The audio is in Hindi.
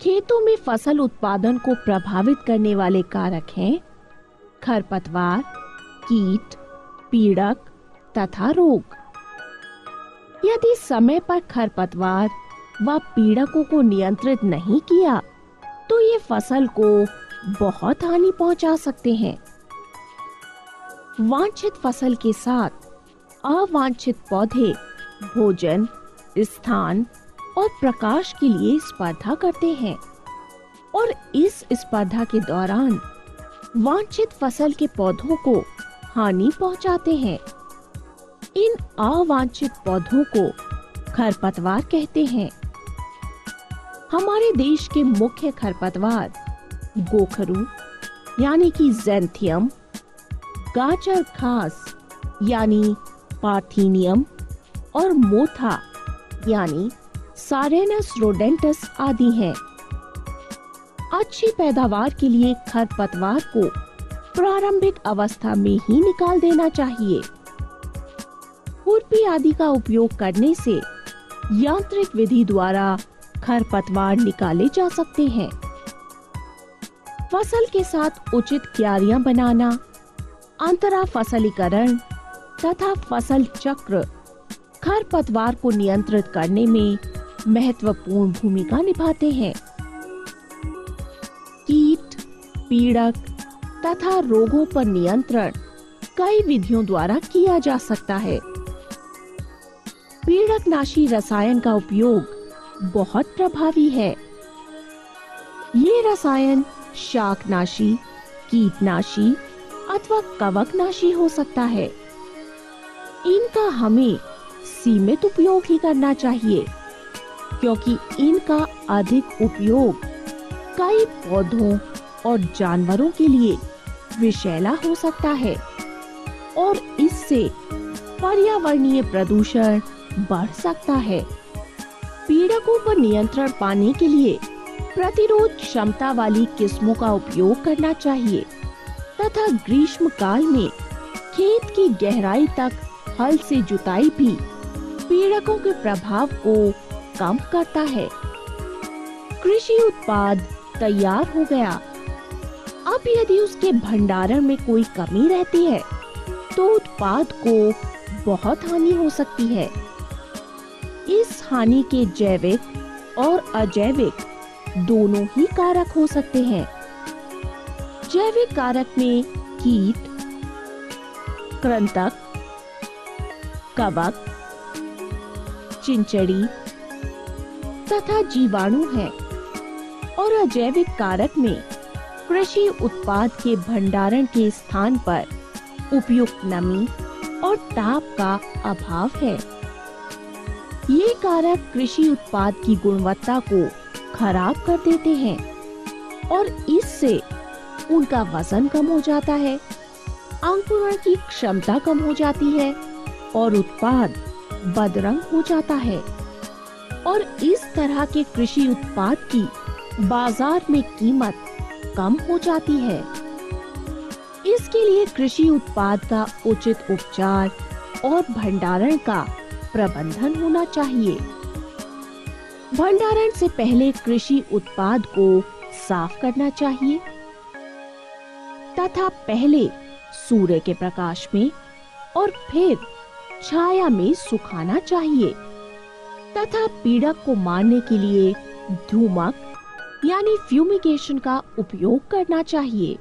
खेतों में फसल उत्पादन को प्रभावित करने वाले कारक हैं खरपतवार, कीट, पीड़क तथा रोग। यदि समय पर खरपतवार व पीड़कों को नियंत्रित नहीं किया तो ये फसल को बहुत हानि पहुंचा सकते हैं। वांछित फसल के साथ अवांछित पौधे भोजन, स्थान और प्रकाश के लिए स्पर्धा करते हैं और इस स्पर्धा के दौरान वांछित फसल के पौधों को हानि पहुंचाते हैं। इन अवांछित पौधों को खरपतवार कहते हैं। हमारे देश के मुख्य खरपतवार गोखरू यानी कि ज़ैंथियम, गाजर घास यानी पार्थीनियम और मोथा यानी सारेनस रोडेंटस आदि हैं। अच्छी पैदावार के लिए खरपतवार को प्रारंभिक अवस्था में ही निकाल देना चाहिए। खुरपी आदि का उपयोग करने से यांत्रिक विधि द्वारा खरपतवार निकाले जा सकते हैं। फसल के साथ उचित क्यारियां बनाना, अंतरा फसलीकरण तथा फसल चक्र खरपतवार को नियंत्रित करने में महत्वपूर्ण भूमिका निभाते हैं। कीट, पीड़क तथा रोगों पर नियंत्रण कई विधियों द्वारा किया जा सकता है। पीड़कनाशी रसायन का उपयोग बहुत प्रभावी है। ये रसायन शाकनाशी, कीटनाशी अथवा कवकनाशी हो सकता है। इनका हमें सीमित उपयोग ही करना चाहिए, क्योंकि इनका अधिक उपयोग कई पौधों और जानवरों के लिए विषैला हो सकता है और इससे पर्यावरणीय प्रदूषण बढ़ सकता है। पीड़कों पर नियंत्रण पाने के लिए प्रतिरोध क्षमता वाली किस्मों का उपयोग करना चाहिए तथा ग्रीष्म काल में खेत की गहराई तक हल से जुताई भी पीड़कों के प्रभाव को कम करता है। कृषि उत्पाद तैयार हो गया। अब यदि उसके भंडारण में कोई कमी रहती है तो उत्पाद को बहुत हानि हो सकती है। इस हानि के जैविक और अजैविक दोनों ही कारक हो सकते हैं। जैविक कारक में कीट, कृंतक, कवक, चिंचड़ी तथा जीवाणु हैं और अजैविक कारक में कृषि उत्पाद के भंडारण के स्थान पर उपयुक्त नमी और ताप का अभाव है। ये कारक कृषि उत्पाद की गुणवत्ता को खराब कर देते हैं और इससे उनका वजन कम हो जाता है, अंकुरण की क्षमता कम हो जाती है और उत्पाद बदरंग हो जाता है और इस तरह के कृषि उत्पाद की बाजार में कीमत कम हो जाती है। इसके लिए कृषि उत्पाद का उचित उपचार और भंडारण का प्रबंधन होना चाहिए। भंडारण से पहले कृषि उत्पाद को साफ करना चाहिए तथा पहले सूर्य के प्रकाश में और फिर छाया में सुखाना चाहिए तथा पीड़क को मारने के लिए धूमक यानी फ्यूमिगेशन का उपयोग करना चाहिए।